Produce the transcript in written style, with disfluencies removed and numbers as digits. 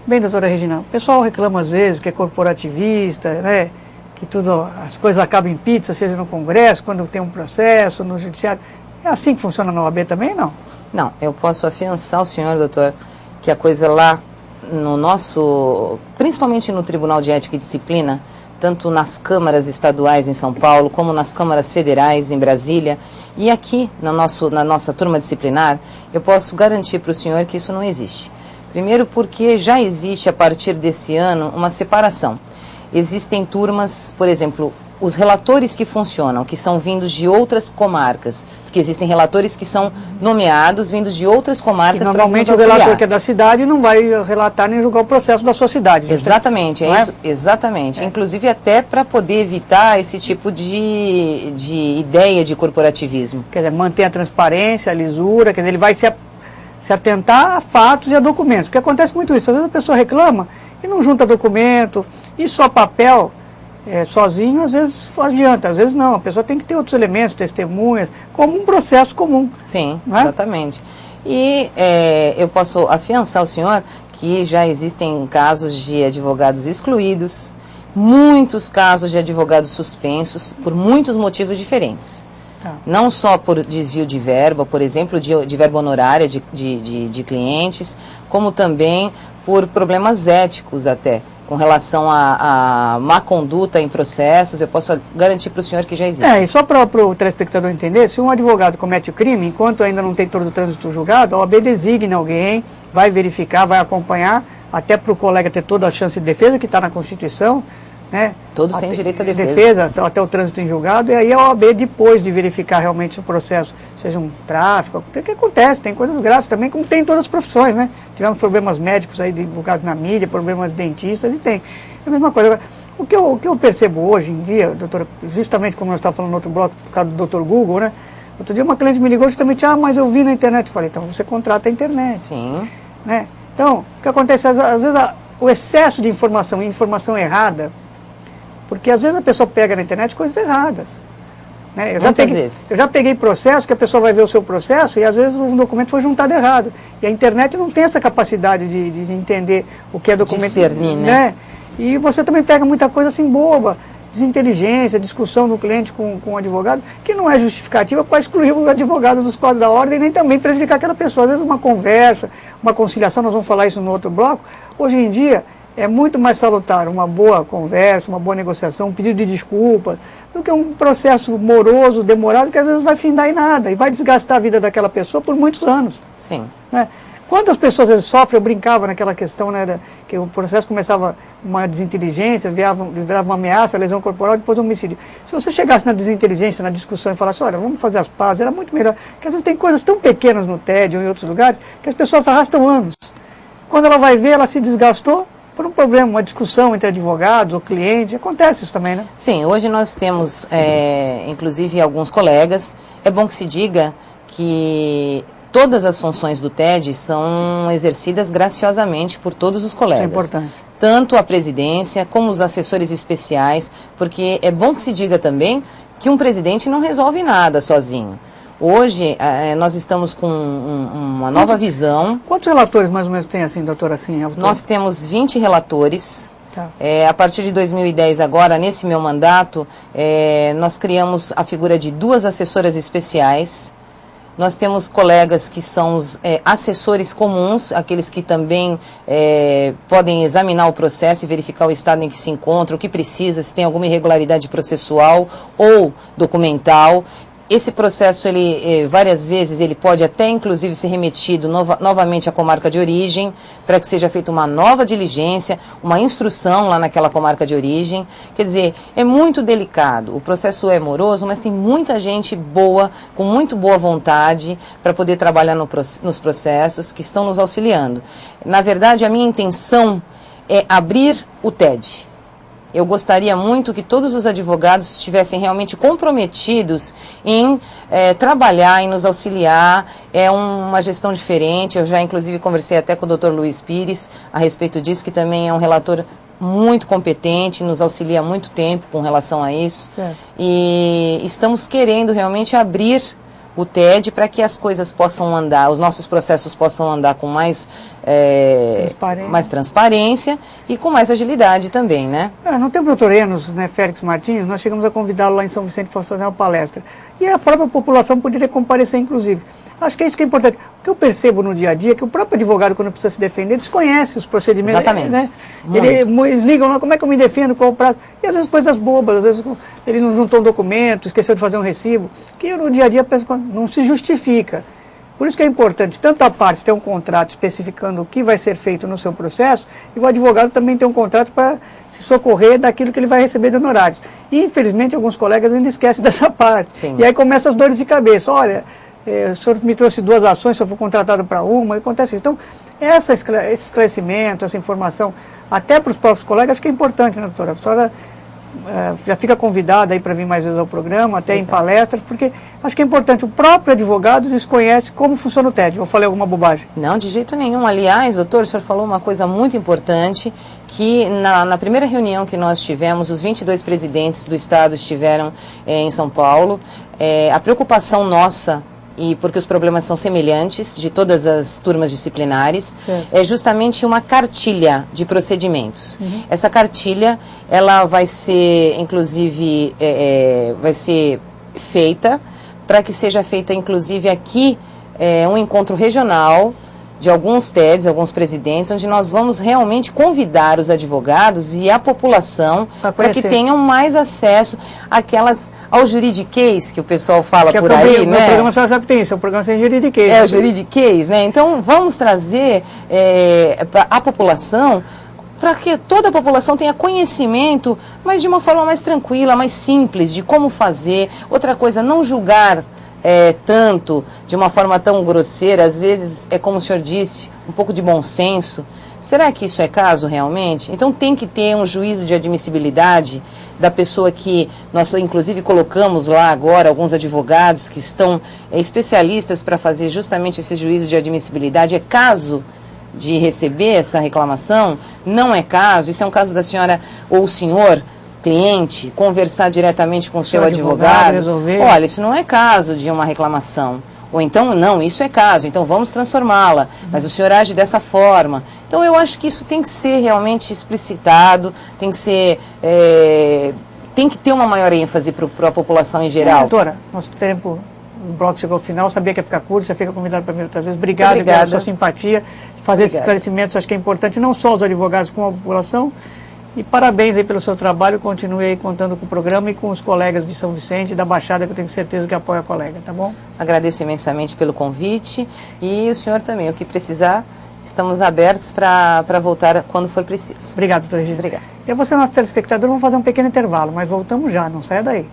Bem, doutora Regina, o pessoal reclama às vezes que é corporativista, né? Que tudo, as coisas acabam em pizza, seja no Congresso, quando tem um processo, no Judiciário. É assim que funciona na OAB também, não? Não, eu posso afiançar o senhor, doutor, que a coisa lá no nosso, principalmente no Tribunal de Ética e Disciplina, tanto nas câmaras estaduais em São Paulo, como nas câmaras federais em Brasília, e aqui na nossa turma disciplinar, eu posso garantir para o senhor que isso não existe. Primeiro porque já existe, a partir desse ano, uma separação. Existem turmas, por exemplo, os relatores que funcionam, que são vindos de outras comarcas, porque existem relatores que são nomeados vindos de outras comarcas para nos auxiliar. Normalmente o relator que é da cidade não vai relatar nem julgar o processo da sua cidade. Exatamente, é isso, exatamente. Inclusive até para poder evitar esse tipo de ideia de corporativismo. Quer dizer, manter a transparência, a lisura, quer dizer, ele vai se atentar a fatos e a documentos, porque acontece muito isso. Às vezes a pessoa reclama e não junta documento, e só papel sozinho, às vezes adianta, às vezes não. A pessoa tem que ter outros elementos, testemunhas, como um processo comum. Sim, não é? Exatamente. E eu posso afiançar o senhor que já existem casos de advogados excluídos, muitos casos de advogados suspensos, por muitos motivos diferentes. Não só por desvio de verba, por exemplo, de verba honorária de clientes, como também por problemas éticos até, com relação a má conduta em processos. Eu posso garantir para o senhor que já existe. E só para o telespectador entender, se um advogado comete o crime, enquanto ainda não tem todo o trânsito julgado, a OAB designa alguém, vai verificar, vai acompanhar, até para o colega ter toda a chance de defesa, que está na Constituição, né? Todos têm direito à defesa. Até o trânsito em julgado, e aí a OAB, depois de verificar realmente se o processo seja um tráfico, o que acontece, tem coisas graves também, como tem em todas as profissões, né? Tivemos problemas médicos aí divulgados na mídia, problemas de dentistas, e tem. É a mesma coisa. Agora, o que eu percebo hoje em dia, doutora, justamente como nós estávamos falando no outro bloco, por causa do Dr. Google, né? Outro dia uma cliente me ligou justamente, mas eu vi na internet. Eu falei, então você contrata a internet. Sim. Né? Então, o que acontece, às vezes o excesso de informação e informação errada, porque às vezes a pessoa pega na internet coisas erradas. Né? Eu já peguei processo que a pessoa vai ver o seu processo e às vezes um documento foi juntado errado. E a internet não tem essa capacidade de entender o que é documento. Discernir, né? E você também pega muita coisa assim boba, desinteligência, discussão do cliente com o advogado, que não é justificativa para excluir o advogado dos quadros da ordem, nem também prejudicar aquela pessoa. Às vezes uma conversa, uma conciliação, nós vamos falar isso no outro bloco. Hoje em dia, é muito mais salutar uma boa conversa, uma boa negociação, um pedido de desculpas, do que um processo moroso, demorado, que às vezes vai findar em nada e vai desgastar a vida daquela pessoa por muitos anos. Sim. Né? Quantas pessoas às vezes sofrem? Eu brincava naquela questão, né, que o processo começava uma desinteligência, virava uma ameaça, lesão corporal, depois um homicídio. Se você chegasse na desinteligência, na discussão e falasse, olha, vamos fazer as pazes, era muito melhor. Porque às vezes tem coisas tão pequenas no TED ou em outros lugares que as pessoas arrastam anos. Quando ela vai ver, ela se desgastou por um problema, uma discussão entre advogados ou clientes. Acontece isso também, né? Sim, hoje nós temos, inclusive, alguns colegas. É bom que se diga que todas as funções do TED são exercidas graciosamente por todos os colegas. Isso é importante. Tanto a presidência como os assessores especiais, porque é bom que se diga também que um presidente não resolve nada sozinho. Hoje, nós estamos com uma nova visão. Quantos relatores mais ou menos tem, assim, doutora? Assim, nós temos 20 relatores. Tá. A partir de 2010, agora, nesse meu mandato, nós criamos a figura de 2 assessoras especiais. Nós temos colegas que são os assessores comuns, aqueles que também podem examinar o processo e verificar o estado em que se encontra, o que precisa, se tem alguma irregularidade processual ou documental. Esse processo, várias vezes, ele pode até, inclusive, ser remetido novamente à comarca de origem, para que seja feita uma nova diligência, uma instrução lá naquela comarca de origem. Quer dizer, é muito delicado. O processo é moroso, mas tem muita gente boa, com muito boa vontade, para poder trabalhar nos processos, que estão nos auxiliando. Na verdade, a minha intenção é abrir o TED. Eu gostaria muito que todos os advogados estivessem realmente comprometidos em trabalhar, em nos auxiliar. É uma gestão diferente. Eu já, inclusive, conversei até com o Dr. Luiz Pires a respeito disso, que também é um relator muito competente, nos auxilia há muito tempo com relação a isso. Certo. E estamos querendo realmente abrir o TED para que as coisas possam andar, os nossos processos possam andar com mais transparência e com mais agilidade também, né? No tempo do Dr. Enos, né, Félix Martins, nós chegamos a convidá-lo lá em São Vicente para fazer uma palestra. E a própria população poderia comparecer, inclusive. Acho que é isso que é importante. O que eu percebo no dia a dia é que o próprio advogado, quando precisa se defender, desconhece os procedimentos. Exatamente. Né? Eles ligam lá, como é que eu me defendo, qual o prazo? E às vezes coisas bobas, às vezes ele não juntou um documento, esqueceu de fazer um recibo, que no dia a dia não se justifica. Por isso que é importante, tanto a parte ter um contrato especificando o que vai ser feito no seu processo, e o advogado também ter um contrato para se socorrer daquilo que ele vai receber de honorários. E, infelizmente, alguns colegas ainda esquecem dessa parte. Sim. E aí começam as dores de cabeça. Olha, o senhor me trouxe 2 ações, se eu for contratado para uma, acontece isso. Então, esse esclarecimento, essa informação, até para os próprios colegas, acho que é importante, né, doutora? A senhora já fica convidada aí para vir mais vezes ao programa, até em palestras, porque acho que é importante. O próprio advogado desconhece como funciona o TED. Eu falei alguma bobagem? Não, de jeito nenhum. Aliás, doutor, o senhor falou uma coisa muito importante, que na primeira reunião que nós tivemos, os 22 presidentes do Estado estiveram em São Paulo. A preocupação nossa, e porque os problemas são semelhantes de todas as turmas disciplinares, certo, é justamente uma cartilha de procedimentos. Uhum. Essa cartilha, ela vai ser, inclusive, vai ser feita, para que seja feita, inclusive, aqui, um encontro regional de alguns TEDs, alguns presidentes, onde nós vamos realmente convidar os advogados e a população para que tenham mais acesso ao juridiquês que o pessoal fala por aí, né? O programa só sabe que tem isso, é o programa sem juridiquês. É o juridiquês, né? Então vamos trazer para a população, para que toda a população tenha conhecimento, mas de uma forma mais tranquila, mais simples, de como fazer. Outra coisa, não julgar tanto, de uma forma tão grosseira. Às vezes, como o senhor disse, um pouco de bom senso. Será que isso é caso realmente? Então tem que ter um juízo de admissibilidade da pessoa que nós inclusive colocamos lá agora, alguns advogados que estão especialistas para fazer justamente esse juízo de admissibilidade. É caso de receber essa reclamação? Não é caso? Isso é um caso da senhora ou o senhor cliente conversar diretamente com o seu advogado, resolver. Olha, isso não é caso de uma reclamação. Ou então, não, isso é caso, então vamos transformá-la, mas o senhor age dessa forma. Então eu acho que isso tem que ser realmente explicitado, tem que ser, tem que ter uma maior ênfase para a população em geral. Doutora, nosso tempo, o bloco chegou ao final, sabia que ia ficar curto, já fica convidado para mim outras vezes. Obrigado pela sua simpatia, fazer esses esclarecimentos, acho que é importante, não só os advogados, como a população. E parabéns aí pelo seu trabalho, continue aí contando com o programa e com os colegas de São Vicente e da Baixada, que eu tenho certeza que apoia a colega, tá bom? Agradeço imensamente pelo convite e o senhor também, o que precisar, estamos abertos para voltar quando for preciso. Obrigado, doutora Regina. Obrigada. E a você, nosso telespectador, vamos fazer um pequeno intervalo, mas voltamos já, não saia daí.